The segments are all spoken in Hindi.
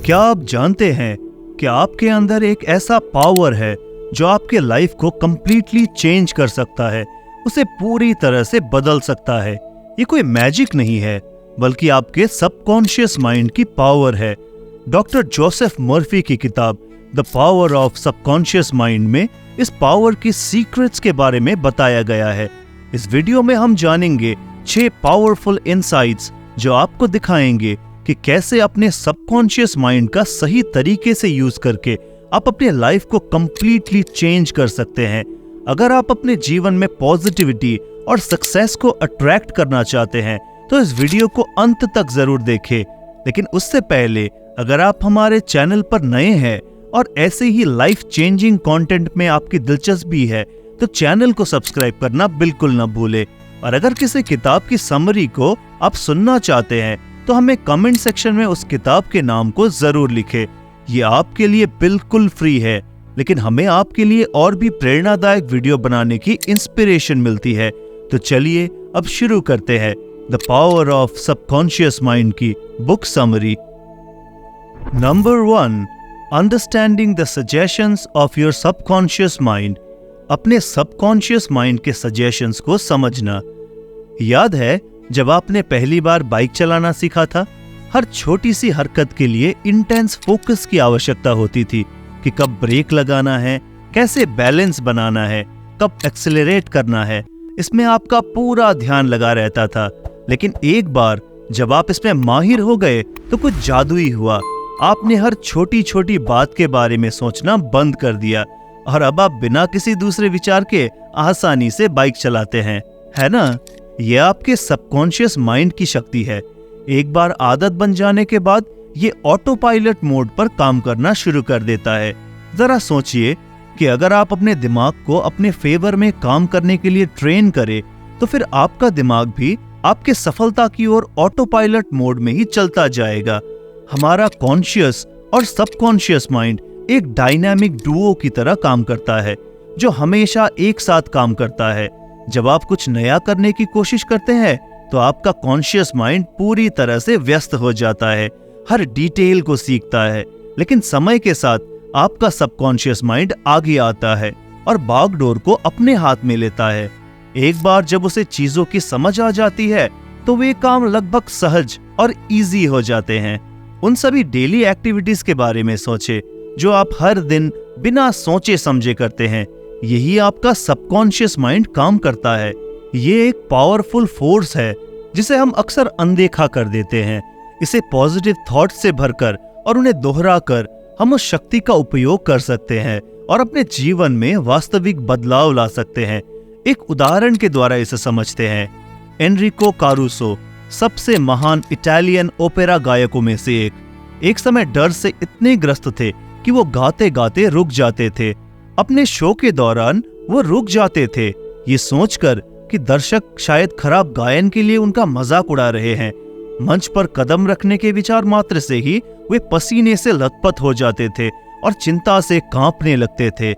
क्या आप जानते हैं कि आपके अंदर एक ऐसा पावर है जो आपके लाइफ को कंप्लीटली चेंज कर सकता है, उसे पूरी तरह से बदल सकता है। ये कोई मैजिक नहीं है, बल्कि आपके सबकॉन्शियस माइंड की पावर है। डॉक्टर जोसेफ मर्फी की किताब the power of subconscious mind में इस पावर की सीक्रेट्स के बारे में बताया गया है। इस वीडियो में हम जानेंगे 6 पावरफुल इनसाइट्स जो आपको दिखाएंगे कि कैसे अपने सबकॉन्शियस माइंड का सही तरीके से यूज करके आप अपने लाइफ को कंप्लीटली चेंज कर सकते हैं। अगर आप अपने जीवन में पॉजिटिविटी और सक्सेस को अट्रैक्ट करना चाहते हैं तो इस वीडियो को अंत तक जरूर देखें। लेकिन उससे पहले अगर आप हमारे चैनल पर नए हैं और ऐसे ही लाइफ चेंजिंग कंटेंट में आपकी दिलचस्पी है तो चैनल को सब्सक्राइब करना बिल्कुल न भूलें। और अगर किसी किताब की समरी को आप सुनना चाहते हैं तो हमें कमेंट सेक्शन में उस किताब के नाम को जरूर लिखें। ये आपके लिए बिल्कुल फ्री है, लेकिन हमें आपके लिए और भी प्रेरणादायक वीडियो बनाने की इंस्पिरेशन मिलती है। तो चलिए अब शुरू करते हैं the power of subconscious mind की book summary. Number 1, understanding the suggestions of your subconscious mind. अपने सबकॉन्शियस माइंड के सजेशंस को समझना। याद है जब आपने पहली बार बाइक चलाना सीखा था, हर छोटी सी हरकत के लिए इंटेंस फोकस की आवश्यकता होती थी कि कब ब्रेक लगाना है, कैसे बैलेंस बनाना है, कब एक्सेलरेट करना है। इसमें आपका पूरा ध्यान लगा रहता था। लेकिन एक बार जब आप इसमें माहिर हो गए तो कुछ जादुई हुआ। आपने हर छोटी छोटी बात के बारे में सोचना बंद कर दिया और अब आप बिना किसी दूसरे विचार के आसानी से बाइक चलाते हैं, है ना? यह आपके सबकॉन्शियस माइंड की शक्ति है। एक बार आदत बन जाने के बाद ये ऑटो पायलट मोड पर काम करना शुरू कर देता है। जरा सोचिए कि अगर आप अपने दिमाग को अपने फेवर में काम करने के लिए ट्रेन करें तो फिर आपका दिमाग भी आपके सफलता की ओर ऑटो पायलट मोड में ही चलता जाएगा। हमारा कॉन्शियस और सबकॉन्शियस माइंड एक डायनामिक डुओ की तरह काम करता है जो हमेशा एक साथ काम करता है। जब आप कुछ नया करने की कोशिश करते हैं तो आपका कॉन्शियस माइंड पूरी तरह से व्यस्त हो जाता है, हर डिटेल को सीखता है। लेकिन समय के साथ आपका सबकॉन्शियस माइंड आगे आता है और बागडोर को अपने हाथ में लेता है। एक बार जब उसे चीजों की समझ आ जाती है तो वे काम लगभग सहज और इजी हो जाते हैं। उन सभी डेली एक्टिविटीज के बारे में सोचे जो आप हर दिन बिना सोचे समझे करते हैं। यही आपका सबकॉन्शियस माइंड काम करता है। ये एक पावरफुल फोर्स है जिसे हम अक्सर अनदेखा कर देते हैं। इसे पॉजिटिव थॉट से भरकर और उन्हें दोहराकर हम उस शक्ति का उपयोग कर सकते हैं और अपने जीवन में वास्तविक बदलाव ला सकते हैं। एक उदाहरण के द्वारा इसे समझते हैं। एनरिको कारूसो सबसे महान इटालियन ओपेरा गायकों में से एक समय डर से इतने ग्रस्त थे कि वो गाते गाते रुक जाते थे। अपने शो के दौरान वो रुक जाते थे, ये सोचकर कि दर्शक शायद खराब गायन के लिए उनका मजाक उड़ा रहे हैं। मंच पर कदम रखने के विचार मात्र से ही वे पसीने से लथपथ हो जाते थे और चिंता से कांपने लगते थे।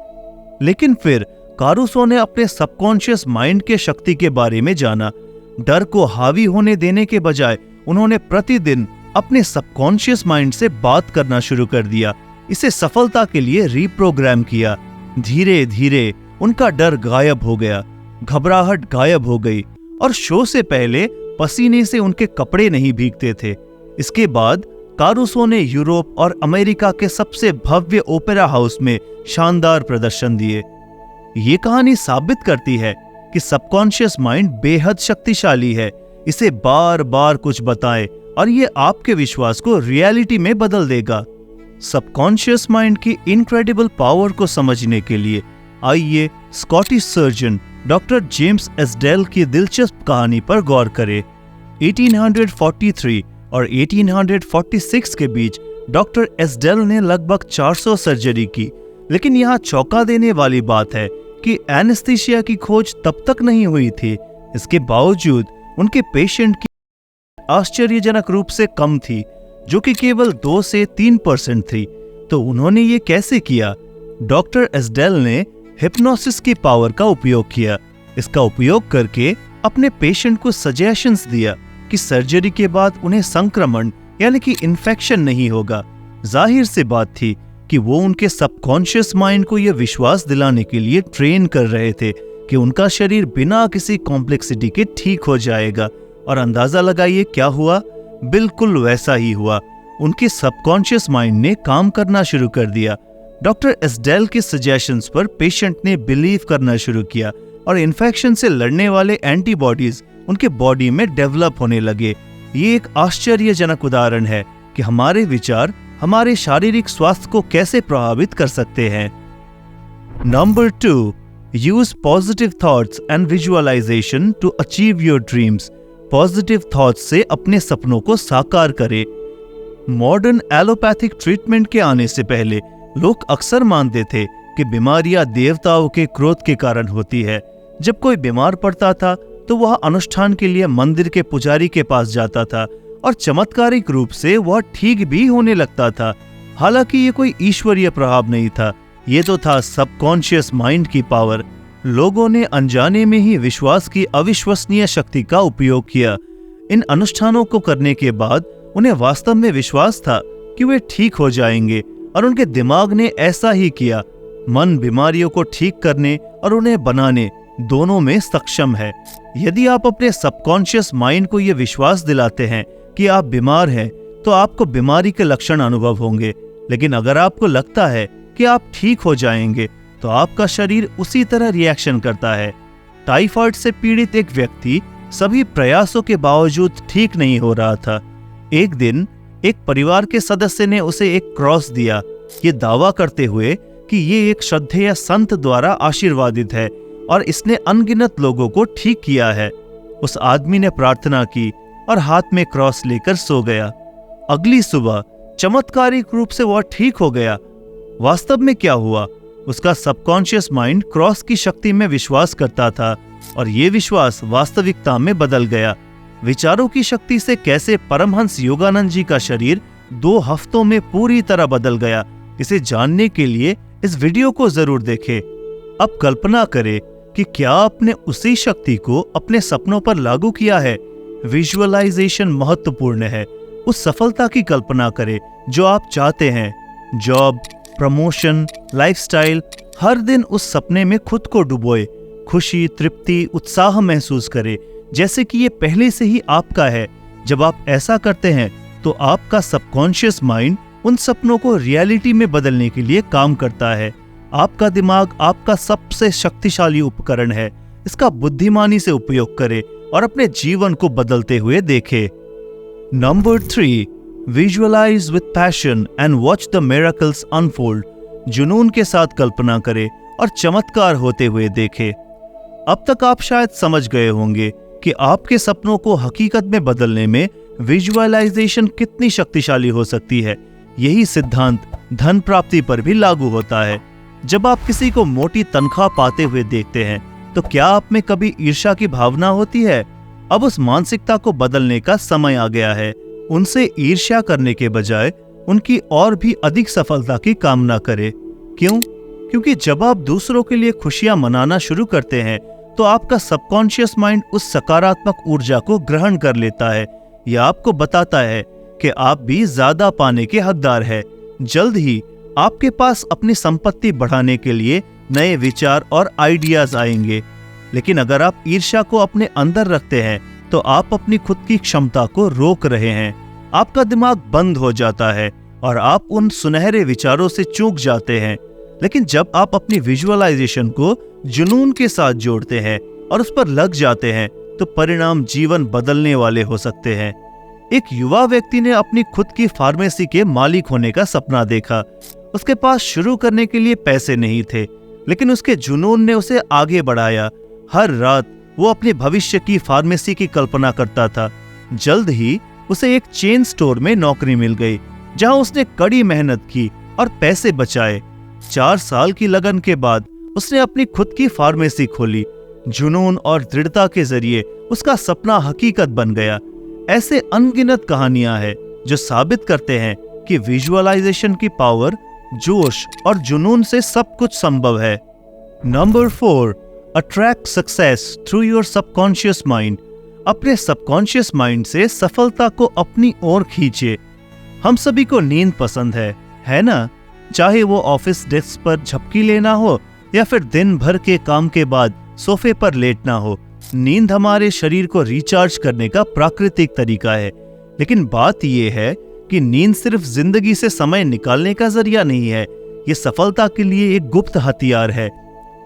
लेकिन फिर कारूसो ने अपने सबकॉन्शियस माइंड के शक्ति के बारे में जाना। डर को हावी होने देने के बजाय उन्होंने प्रतिदिन अपने सबकॉन्शियस माइंड से बात करना शुरू कर दिया। इसे सफलता के लिए रीप्रोग्राम किया। धीरे धीरे उनका डर गायब हो गया, घबराहट गायब हो गई और शो से पहले पसीने से उनके कपड़े नहीं भीगते थे। इसके बाद कारूसो ने यूरोप और अमेरिका के सबसे भव्य ओपेरा हाउस में शानदार प्रदर्शन दिए। ये कहानी साबित करती है कि सबकॉन्शियस माइंड बेहद शक्तिशाली है। इसे बार बार कुछ बताएं और ये आपके विश्वास को रियलिटी में बदल देगा। सबकॉन्शियस माइंड की इनक्रेडिबल पावर को समझने के लिए आइए स्कॉटिश सर्जन डॉक्टर जेम्स एसडेल की दिलचस्प कहानी पर गौर करें। 1843 और 1846 के बीच डॉक्टर एसडेल ने लगभग 400 सर्जरी की। लेकिन यहाँ चौंका देने वाली बात है कि एनेस्थीसिया की खोज तब तक नहीं हुई थी। इसके बावजूद उनके पेशेंट की आश्चर्यजनक रूप से कम थी, जो कि केवल 2 से 3% थी। तो उन्होंने ये कैसे किया? डॉक्टर एसडेल ने हिप्नोसिस की पावर का उपयोग किया। इसका उपयोग करके अपने पेशेंट को सजेशंस दिया कि सर्जरी के बाद उन्हें संक्रमण यानी कि इन्फेक्शन नहीं होगा। जाहिर सी बात थी कि वो उनके सबकॉन्शियस माइंड को यह विश्वास दिलाने के लिए ट्रेन कर रहे थे कि उनका शरीर बिना किसी कॉम्प्लेक्सिटी के ठीक हो जाएगा। और अंदाजा लगाइए क्या हुआ, बिल्कुल वैसा ही हुआ। उनके सबकॉन्शियस माइंड ने काम करना शुरू कर दिया। डॉक्टर एस्डेल के सजेशंस पर पेशेंट ने बिलीव करना शुरू किया और इन्फेक्शन से लड़ने वाले एंटीबॉडीज उनके बॉडी में डेवलप होने लगे। ये एक आश्चर्यजनक उदाहरण है कि हमारे विचार हमारे शारीरिक स्वास्थ्य को कैसे प्रभावित कर सकते हैं। Number 2, use positive thoughts and visualization to achieve your dreams. Positive thoughts से अपने सपनों को साकार करें। मॉडर्न एलोपैथिक ट्रीटमेंट के आने से पहले लोग अक्सर मानते थे कि बीमारियां देवताओं के क्रोध के कारण होती है। जब कोई बीमार पड़ता था तो वह अनुष्ठान के लिए मंदिर के पुजारी के पास जाता था और चमत्कारिक रूप से वह ठीक भी होने लगता था। हालांकि ये कोई ईश्वरीय प्रभाव नहीं था, ये तो था सबकॉन्शियस माइंड की पावर। लोगों ने अनजाने में ही विश्वास की अविश्वसनीय शक्ति का उपयोग किया। इन अनुष्ठानों को करने के बाद उन्हें वास्तव में विश्वास था कि वे ठीक हो जाएंगे और उनके दिमाग ने ऐसा ही किया। मन बीमारियों को ठीक करने और उन्हें बनाने दोनों में सक्षम है। यदि आप अपने सबकॉन्शियस माइंड को यह विश्वास दिलाते हैं कि आप बीमार हैं, तो आपको बीमारी के लक्षण अनुभव होंगे। लेकिन अगर आपको लगता है कि आप ठीक हो जाएंगे, तो आपका शरीर उसी तरह रिएक्शन करता है। टाइफाइड से पीड़ित एक व्यक्ति सभी प्रयासों के बावजूद ठीक नहीं हो रहा था। एक दिन एक परिवार के सदस्य ने उसे एक क्रॉस दिया, ये दावा करते हुए कि ये एक श्रद्धेय संत द्वारा आशीर्वादित है और इसने अनगिनत लोगों को ठीक किया है। उस आदमी ने प्रार्थना की और हाथ में क्रॉस लेकर सो गया। अगली सुबह चमत्कारिक रूप से वह ठीक हो गया। वास्तव में क्या हुआ? उसका सबकॉन्शियस माइंड क्रॉस की शक्ति में विश्वास करता था और ये विश्वास वास्तविकता में बदल गया। विचारों की शक्ति से कैसे परमहंस योगानंद जी का शरीर 2 हफ्तों में पूरी तरह बदल गया, इसे जानने के लिए इस वीडियो को जरूर देखें। अब कल्पना करें कि क्या आपने उसी शक्ति को अपने सपनों पर लागू किया है। विजुअलाइजेशन महत्वपूर्ण है। उस सफलता की कल्पना करें जो आप चाहते हैं। Job, promotion, lifestyle. हर दिन उस सपने में खुद को डुबोए। खुशी, तृप्ति, उत्साह महसूस करें जैसे कि ये पहले से ही आपका है। जब आप ऐसा करते हैं तो आपका सबकॉन्शियस माइंड उन सपनों को रियलिटी में बदलने के लिए काम करता है। आपका दिमाग आपका सबसे शक्तिशाली उपकरण है। इसका बुद्धिमानी से उपयोग करें और अपने जीवन को बदलते हुए देखें। Number 3, visualize with passion and watch the miracles unfold. जुनून के साथ कल्पना करें और चमत्कार होते हुए देखें। अब तक आप शायद समझ गए होंगे कि आपके सपनों को हकीकत में बदलने में विजुअलाइजेशन कितनी शक्तिशाली हो सकती है। यही सिद्धांत धन प्राप्ति पर भी लागू होता है। जब आप किसी को मोटी तनख्वाह पाते हुए देखते हैं, तो क्या आप में कभी ईर्ष्या की भावना होती है? अब उस मानसिकता को बदलने का समय आ गया है। उनसे ईर्ष्या करने के बजाय उनकी और भी अधिक सफलता की कामना करें। क्यों? क्योंकि जब आप दूसरों के लिए खुशियां मनाना शुरू करते हैं, तो आपका सबकॉन्शियस माइंड उस सकारात्मक ऊर्जा को ग्रहण कर लेता है। यह आपको बताता है कि आप भी ज्यादा पाने के हकदार हैं। जल्द ही आपके पास अपनी संपत्ति बढ़ाने के लिए नए विचार और आइडियाज आएंगे। लेकिन अगर आप ईर्ष्या को अपने अंदर रखते हैं, तो आप अपनी खुद की क्षमता को रोक रहे हैं। आपका दिमाग बंद हो जाता है और आप उन सुनहरे विचारों से चूक जाते हैं। लेकिन जब आप अपनी विजुअलाइजेशन को जुनून के साथ जोड़ते हैं और उस पर लग जाते हैं, तो परिणाम जीवन बदलने वाले हो सकते हैं। एक युवा व्यक्ति ने अपनी खुद की फार्मेसी के मालिक होने का सपना देखा। उसके पास शुरू करने के लिए पैसे नहीं थे, लेकिन उसके जुनून ने उसे आगे बढ़ाया। हर रात वो अपने भविष्य की फार्मेसी की कल्पना करता था। जल्द ही उसे एक चेन स्टोर में नौकरी मिल गई, जहां उसने कड़ी मेहनत की और पैसे बचाए। 4 साल की लगन के बाद उसने अपनी खुद की फार्मेसी खोली। जुनून और दृढ़ता के जरिए उसका सपना हकीकत बन गया। ऐसे अनगिनत कहानियां हैं जो साबित करते हैं कि विजुअलाइजेशन की पावर, जोश और जुनून से सब कुछ संभव है। Number 4, attract success through your subconscious mind. अपने सबकॉन्शियस माइंड से सफलता को अपनी ओर खींचे। हम सभी को नींद पसंद है ना? चाहे वो ऑफिस डेस्क पर झपकी लेना हो या फिर दिन भर के काम के बाद सोफे पर लेटना हो, नींद हमारे शरीर को रिचार्ज करने का प्राकृतिक तरीका है। लेकिन बात यह है कि नींद सिर्फ जिंदगी से समय निकालने का जरिया नहीं है, ये सफलता के लिए एक गुप्त हथियार है।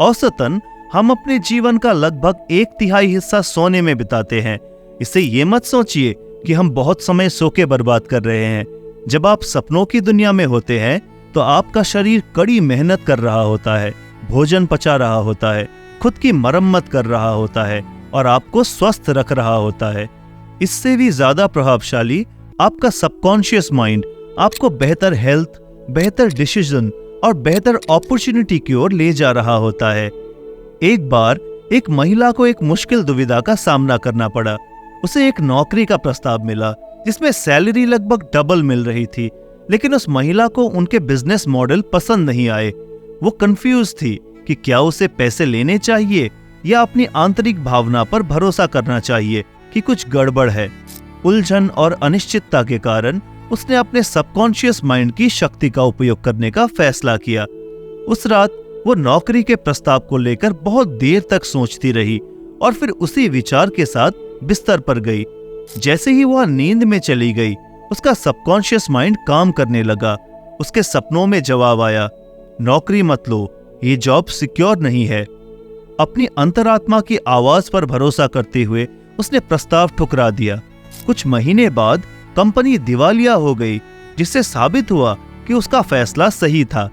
औसतन हम अपने जीवन का लगभग 1/3 हिस्सा सोने में बिताते हैं। इससे ये मत सोचिए कि हम बहुत समय सो के बर्बाद कर रहे हैं। जब आप सपनों की दुनिया में होते हैं तो आपका शरीर कड़ी मेहनत कर रहा होता है, भोजन पचा रहा होता है, खुद की मरम्मत कर रहा होता है और आपको स्वस्थ रख रहा होता है। इससे भी ज्यादा प्रभावशाली आपका सबकॉन्शियस माइंड आपको बेहतर हेल्थ, बेहतर डिसीजन और बेहतर अपॉर्चुनिटी की ओर ले जा रहा होता है। एक बार एक महिला को एक मुश्किल दुविधा का सामना करना पड़ा। उसे एक नौकरी का प्रस्ताव मिला जिसमें सैलरी लगभग डबल मिल रही थी, लेकिन उस महिला को उनके बिजनेस मॉडल पसंद नहीं आए। वो कंफ्यूज थी कि क्या उसे पैसे लेने चाहिए या अपनी आंतरिक भावना पर भरोसा करना चाहिए कि कुछ गड़बड़ है। उलझन और अनिश्चितता के कारण उसने अपने सबकॉन्शियस माइंड की शक्ति का उपयोग करने का फैसला किया। उस रात वो नौकरी के प्रस्ताव को लेकर बहुत देर तक सोचती रही और फिर उसी विचार के साथ बिस्तर पर गई। जैसे ही वह नींद में चली गई, उसका सबकॉन्शियस माइंड काम करने लगा। उसके सपनों में जवाब आया, नौकरी मत लो, ये जॉब सिक्योर नहीं है। अपनी अंतरात्मा की आवाज पर भरोसा करते हुए उसने प्रस्ताव ठुकरा दिया। कुछ महीने बाद कंपनी दिवालिया हो गई, जिससे साबित हुआ कि उसका फैसला सही था।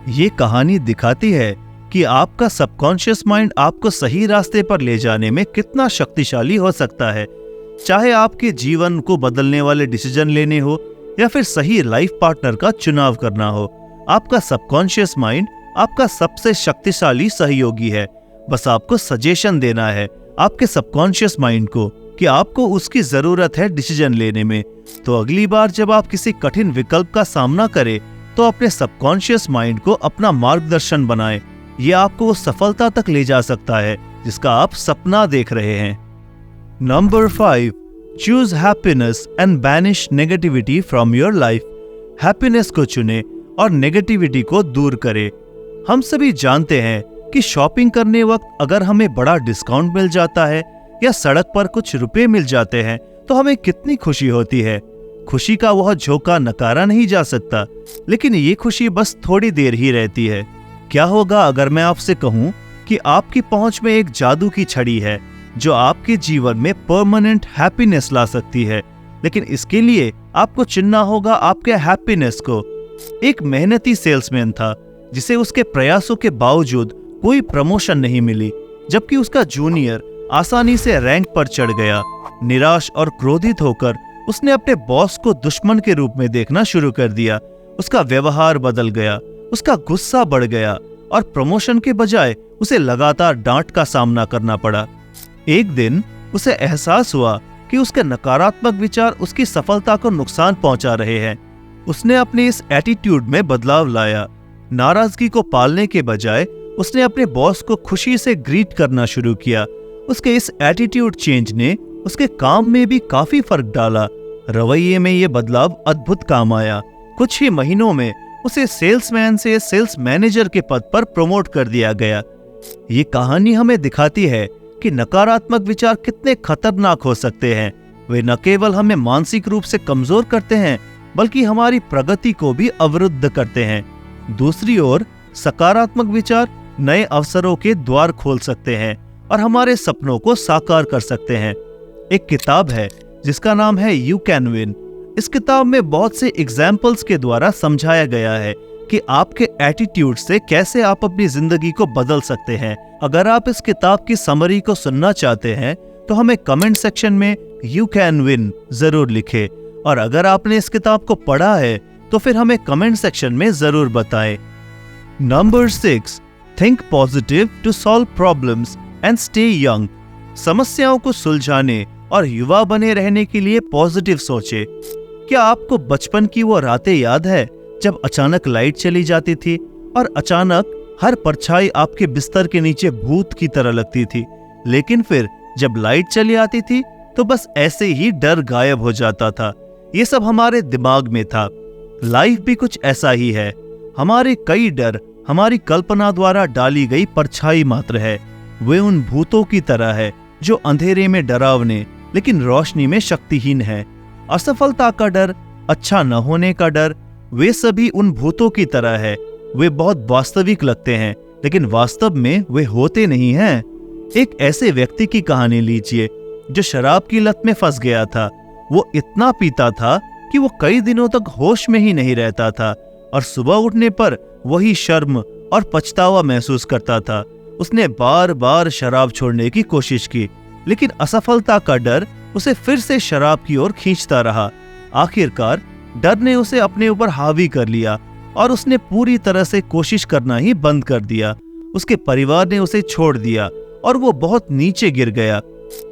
ये कहानी दिखाती है कि आपका सबकॉन्शियस माइंड आपको सही रास्ते पर ले जाने में कितना शक्तिशाली हो सकता है। चाहे आपके जीवन को बदलने वाले डिसीजन लेने हो या फिर सही लाइफ पार्टनर का चुनाव करना हो, आपका सबकॉन्शियस माइंड आपका सबसे शक्तिशाली सहयोगी है। बस आपको सजेशन देना है आपके सबकॉन्शियस माइंड को कि आपको उसकी जरूरत है डिसीजन लेने में। तो अगली बार जब आप किसी कठिन विकल्प का सामना करें तो अपने सबकॉन्शियस माइंड को अपना मार्गदर्शन बनाएं। ये आपको उस सफलता तक ले जा सकता है जिसका आप सपना देख रहे हैं। Number 5, choose happiness and banish negativity from your life. Happiness को चुने और नेगेटिविटी को दूर करें। हम सभी जानते हैं कि शॉपिंग करने वक्त अगर हमें बड़ा डिस्काउंट मिल जाता है या सड़क पर कुछ रुपए मिल जाते हैं तो हमें कितनी खुशी होती है। खुशी का वह झोंका नकारा नहीं जा सकता, लेकिन ये खुशी बस थोड़ी देर ही रहती है। क्या होगा अगर मैं आपसे कहूं कि आपकी पहुंच में एक जादू की छड़ी है जो आपके जीवन में परमानेंट हैप्पीनेस ला सकती है, लेकिन इसके लिए आपको चुनना होगा आपके हैप्पीनेस को। एक मेहनती सेल्समैन था जिसे उसके प्रयासों के बावजूद कोई प्रमोशन नहीं मिली, जबकि उसका जूनियर आसानी से रैंक पर चढ़ गया। निराश और क्रोधित होकर उसने अपने बॉस को दुश्मन के रूप में देखना शुरू कर दिया। उसका व्यवहार बदल गया, उसका गुस्सा बढ़ गया और प्रमोशन के बजाय उसे लगातार डांट का सामना करना पड़ा। एक दिन उसे एहसास हुआ कि उसके नकारात्मक विचार उसकी सफलता को नुकसान पहुंचा रहे हैं। उसने अपने इस एटीट्यूड में बदलाव लाया। नाराजगी को पालने के बजाय उसने अपने बॉस को खुशी से ग्रीट करना शुरू किया। उसके इस एटीट्यूड चेंज ने उसके काम में भी काफी फर्क डाला। रवैये में ये बदलाव अद्भुत काम आया। कुछ ही महीनों में उसे सेल्समैन से सेल्स मैनेजर के पद पर प्रमोट कर दिया गया। ये कहानी हमें दिखाती है कि नकारात्मक विचार कितने खतरनाक हो सकते हैं। वे न केवल हमें मानसिक रूप से कमजोर करते हैं, बल्कि हमारी प्रगति को भी अवरुद्ध करते हैं। दूसरी ओर सकारात्मक विचार नए अवसरों के द्वार खोल सकते हैं और हमारे सपनों को साकार कर सकते हैं। एक किताब है जिसका नाम है यू कैन विन। इस किताब में बहुत से एग्जाम्पल्स के द्वारा समझाया गया है कि आपके एटीट्यूड से कैसे आप अपनी जिंदगी को बदल सकते हैं। अगर आप इस किताब की समरी को सुनना चाहते हैं तो हमें कमेंट सेक्शन में यू कैन विन जरूर लिखें, और अगर आपने इस किताब को पढ़ा है तो फिर हमें कमेंट सेक्शन में जरूर बताएं। Number 6, think positive to solve problems and stay young. समस्याओं को सुलझाने और युवा बने रहने के लिए पॉजिटिव सोचे। क्या आपको बचपन की वो रातें याद है जब अचानक लाइट चली जाती थी और अचानक हर परछाई आपके बिस्तर के नीचे भूत की तरह लगती थी, लेकिन फिर जब लाइट चली आती थी तो बस ऐसे ही डर गायब हो जाता था। ये सब हमारे दिमाग में था। लाइफ भी कुछ ऐसा ही है। हमारे कई डर हमारी कल्पना द्वारा डाली गई परछाई मात्र है। वे उन भूतों की तरह है जो अंधेरे में डरावने लेकिन रोशनी में शक्तिहीन है। असफलता का डर, अच्छा न होने का डर, वे सभी उन भूतों की तरह है। वे बहुत वास्तविक लगते हैं लेकिन वास्तव में वे होते नहीं हैं। एक ऐसे व्यक्ति की कहानी लीजिए जो शराब की लत में फंस गया था। वो इतना पीता था कि वो कई दिनों तक होश में ही नहीं रहता था और सुबह उठने पर वही शर्म और पछतावा महसूस करता था। उसने बार बार शराब छोड़ने की कोशिश की लेकिन असफलता का डर उसे फिर से शराब की ओर खींचता रहा। आखिरकार डर ने उसे अपने ऊपर हावी कर लिया और उसने पूरी तरह से कोशिश करना ही बंद कर दिया। उसके परिवार ने उसे छोड़ दिया और वो बहुत नीचे गिर गया।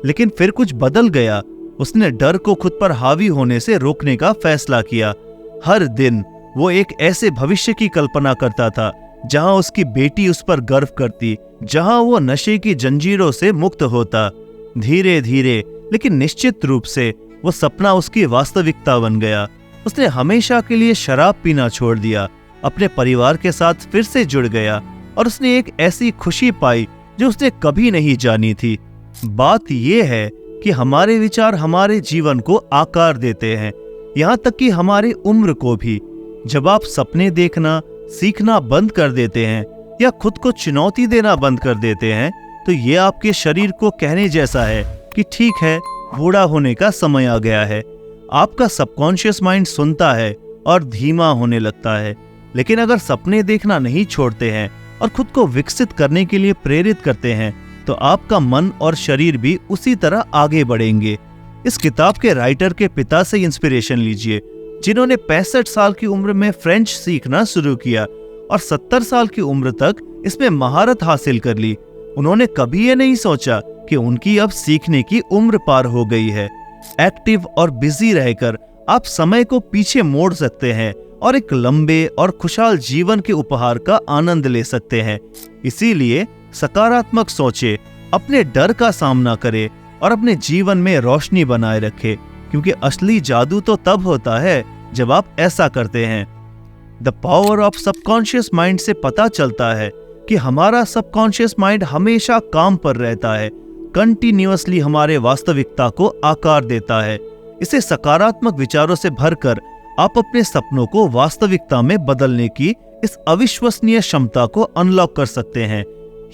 लेकिन फिर कुछ बदल गया। उसने डर को खुद पर हावी होने से रोकने का फैसला किया। हर दिन वो एक ऐसे भविष्य की कल्पना करता था जहां उसकी बेटी उस पर गर्व करती, जहां वो नशे की जंजीरों से मुक्त होता। धीरे धीरे लेकिन निश्चित रूप से वो सपना उसकी वास्तविकता बन गया। उसने हमेशा के लिए शराब पीना छोड़ दिया, अपने परिवार के साथ फिर से जुड़ गया और उसने एक ऐसी खुशी पाई जो उसने कभी नहीं जानी थी। बात यह है कि हमारे विचार हमारे जीवन को आकार देते हैं, यहाँ तक कि हमारी उम्र को भी। जब आप सपने देखना सीखना बंद कर देते हैं या खुद को चुनौती देना बंद कर देते हैं तो ये आपके शरीर को कहने जैसा है कि ठीक है, बूढ़ा होने का समय आ गया है। आपका सबकॉन्शियस माइंड सुनता है और धीमा होने लगता है। लेकिन अगर सपने देखना नहीं छोड़ते हैं और खुद को विकसित करने के लिए प्रेरित करते हैं तो आपका मन और शरीर भी उसी तरह आगे बढ़ेंगे। इस किताब के राइटर के पिता से इंस्पिरेशन लीजिए, जिन्होंने 65 साल की उम्र में फ्रेंच सीखना शुरू किया और 70 साल की उम्र तक इसमें महारत हासिल कर ली। उन्होंने कभी ये नहीं सोचा कि उनकी अब सीखने की उम्र पार हो गई है। एक्टिव और बिजी रहकर आप समय को पीछे मोड़ सकते हैं और एक लंबे और खुशहाल जीवन के उपहार का आनंद ले सकते हैं। इसीलिए सकारात्मक सोचे, अपने डर का सामना करे और अपने जीवन में रोशनी बनाए रखे, क्योंकि असली जादू तो तब होता है जब आप ऐसा करते हैं। The power of subconscious mind से पता चलता है कि हमारा सबकॉन्शियस माइंड हमेशा काम पर रहता है, कंटिन्यूअसली हमारे वास्तविकता को आकार देता है। इसे सकारात्मक विचारों से भरकर आप अपने सपनों को वास्तविकता में बदलने की इस अविश्वसनीय क्षमता को अनलॉक कर सकते हैं।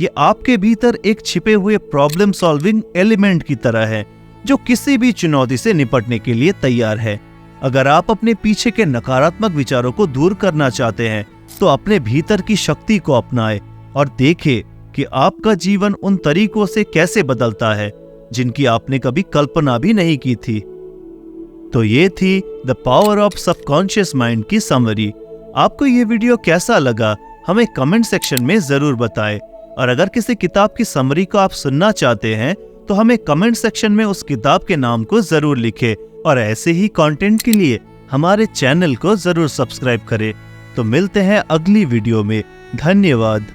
ये आपके भीतर एक छिपे हुए प्रॉब्लम सॉल्विंग एलिमेंट की तरह है जो किसी भी चुनौती से निपटने के लिए तैयार है। अगर आप अपने पीछे के नकारात्मक विचारों को दूर करना चाहते हैं तो अपने भीतर की शक्ति को अपनाएं और देखें कि आपका जीवन उन तरीकों से कैसे बदलता है जिनकी आपने कभी कल्पना भी नहीं की थी। तो ये थी the power of subconscious mind की समरी। आपको ये वीडियो कैसा लगा हमें कमेंट सेक्शन में जरूर बताएं, और अगर किसी किताब की समरी को आप सुनना चाहते हैं तो हमें कमेंट सेक्शन में उस किताब के नाम को जरूर लिखें, और ऐसे ही कंटेंट के लिए हमारे चैनल को जरूर सब्सक्राइब करें। तो मिलते हैं अगली वीडियो में। धन्यवाद।